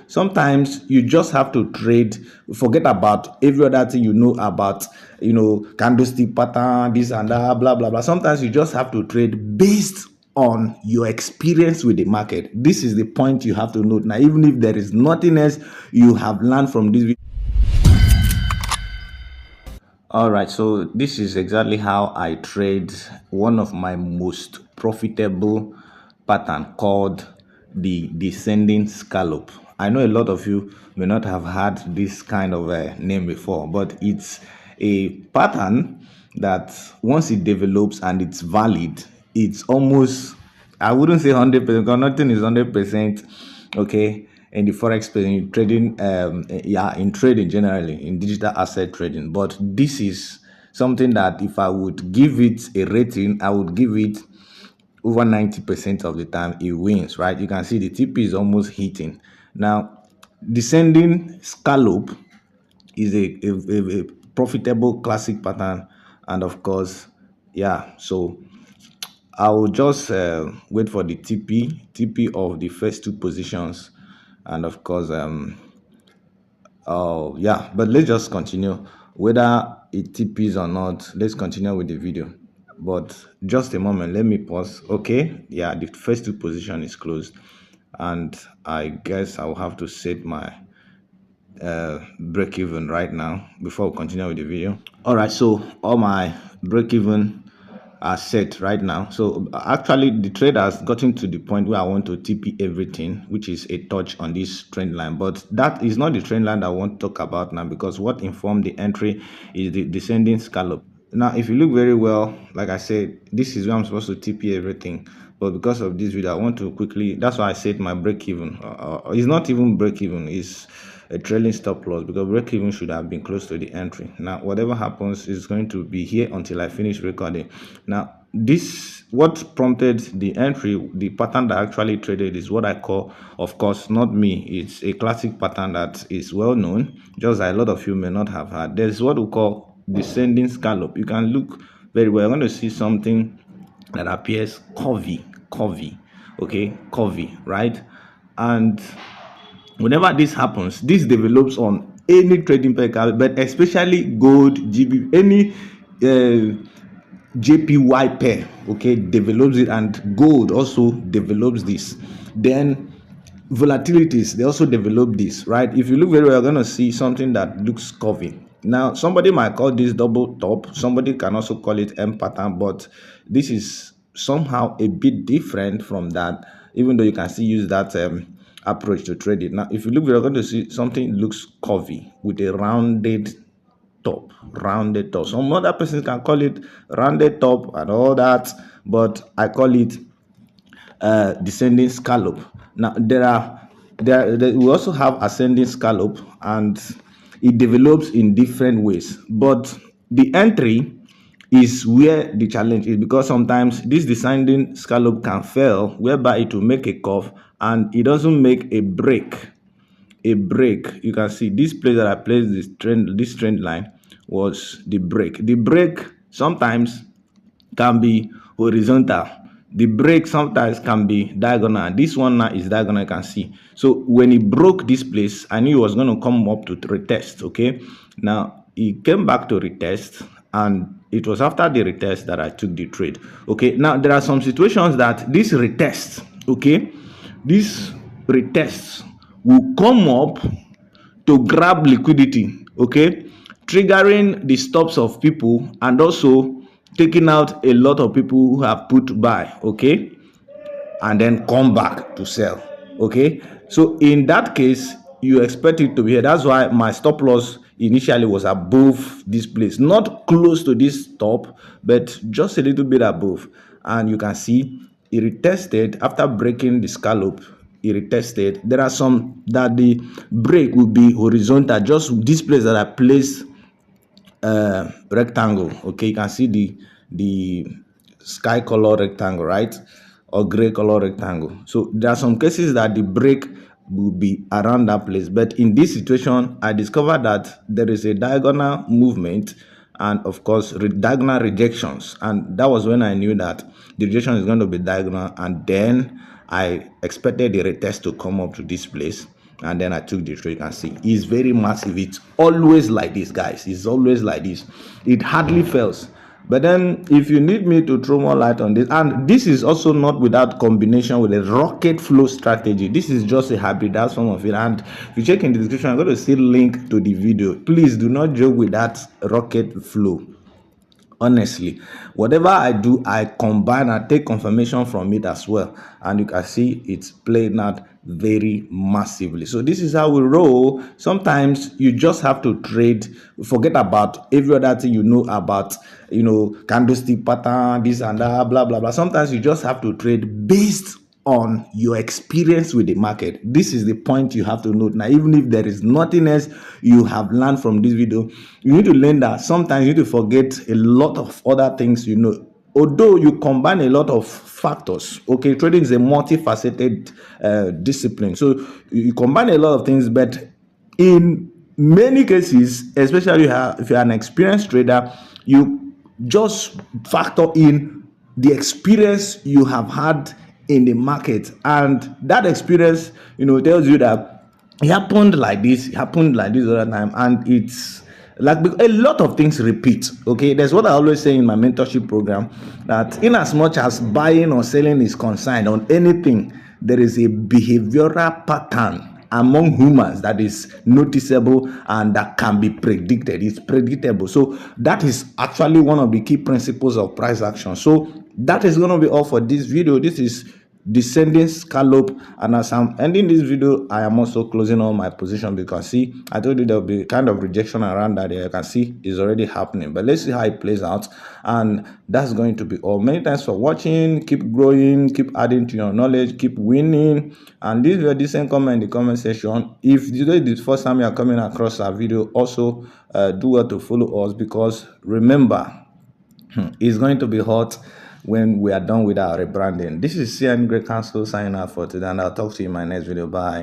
So sometimes you just have to trade, forget about every other thing you know about, candlestick pattern, this and that, blah blah blah. Sometimes you just have to trade based on your experience with the market. This is the point you have to note. Now, even if there is nothing else you have learned from this video. All right, so this is exactly how I trade one of my most profitable pattern called the descending scallop. I know a lot of you may not have had this kind of name before, but it's a pattern that once it develops and it's valid, it's almost, I wouldn't say 100% because nothing is 100%, okay, in the forex space, in trading, in trading generally, in digital asset trading. But this is something that if I would give it a rating, I would give it over 90% of the time it wins, right? You can see the TP is almost hitting. Now, descending scallop is a profitable classic pattern, and of course, yeah, so I will just wait for the TP of the first two positions, and of course, oh yeah, but let's just continue. Whether it TPs or not, let's continue with the video. But just a moment, let me pause. Okay, yeah, the first two position is closed, and I guess I'll have to set my break even right now before we continue with the video. All right, so all my break even are set right now. So actually the trade has gotten to the point where I want to TP everything, which is a touch on this trend line, but that is not the trend line that I want to talk about now, because what informed the entry is the descending scallop. Now if you look very well, like I said, this is where I'm supposed to TP everything, but because of this video I want to quickly, that's why I said my break even it's not even break even, it's a trailing stop loss, because break even should have been close to the entry. Now whatever happens is going to be here until I finish recording. Now this, what prompted the entry, the pattern that I actually traded, is what I call, of course not me, it's a classic pattern that is well known, just a lot of you may not have had. There's what we call descending scallop. You can look very well, you're going to see something that appears curvy, okay, curvy, right? And whenever this happens, this develops on any trading pair, but especially gold, GB, any JPY pair, okay, develops it, and gold also develops this. Then volatilities, they also develop this, right? If you look very well, you're going to see something that looks curvy. Now somebody might call this double top, somebody can also call it M pattern, but this is somehow a bit different from that, even though you can still use that approach to trade it. Now if you look, you're going to see something looks curvy with a rounded top. Some other persons can call it rounded top and all that, but I call it descending scallop. Now we also have ascending scallop, and it develops in different ways, but the entry is where the challenge is, because sometimes this descending scallop can fail, whereby it will make a curve and it doesn't make a break. You can see this place that I placed this trend line was the break. The break sometimes can be horizontal, the break sometimes can be diagonal. This one now is diagonal, you can see. So when it broke this place, I knew it was going to come up to retest. Okay, now it came back to retest, and it was after the retest that I took the trade. Okay, now there are some situations that this retest, okay, this retest will come up to grab liquidity, okay, triggering the stops of people and also taking out a lot of people who have put buy, okay, and then come back to sell. Okay, so in that case you expect it to be here. That's why my stop loss initially was above this place, not close to this top, but just a little bit above. And you can see it retested after breaking the scallop. It retested. There are some that the break will be horizontal, just this place that I placed rectangle. Okay, you can see the sky color rectangle, right, or gray color rectangle. So there are some cases that the break will be around that place, but in this situation I discovered that there is a diagonal movement and of course diagonal rejections, and that was when I knew that the rejection is going to be diagonal. And then I expected the retest to come up to this place, and then I took the trade. You can see it's very massive. It's always like this, guys. It's always like this. It hardly fails. But then if you need me to throw more light on this, and this is also not without combination with a rocket flow strategy. This is just a hybrid, that's form of it. And if you check in the description, I'm going to see link to the video. Please do not joke with that rocket flow. Honestly, whatever I do, I combine, I take confirmation from it as well, and you can see it's playing out very massively. So this is how we roll. Sometimes you just have to trade, forget about every other thing you know about, candlestick pattern, this and that, blah blah blah. Sometimes you just have to trade based on your experience with the market. This is the point you have to note. Now, even if there is nothing else you have learned from this video, you need to learn that sometimes you need to forget a lot of other things. Although you combine a lot of factors. Okay, trading is a multifaceted discipline, so you combine a lot of things, but in many cases, especially if you're an experienced trader, you just factor in the experience you have had in the market, and that experience tells you that it happened like this, other time, and it's like a lot of things repeat. Okay, that's what I always say in my mentorship program, that in as much as buying or selling is concerned on anything, there is a behavioral pattern among humans that is noticeable and that can be predicted. It's predictable. So that is actually one of the key principles of price action. So that is going to be all for this video. This is descending scallop, and as I'm ending this video, I am also closing all my position, because see, I told you there will be kind of rejection around that area. You can see it's already happening, but let's see how it plays out. And that's going to be all. Many thanks for watching. Keep growing, keep adding to your knowledge, keep winning. And this very decent comment in the comment section. If today is the first time you are coming across our video, also do well to follow us, because remember, it's going to be hot when we are done with our rebranding. This is CN Great Council signing out for today, and I'll talk to you in my next video. Bye.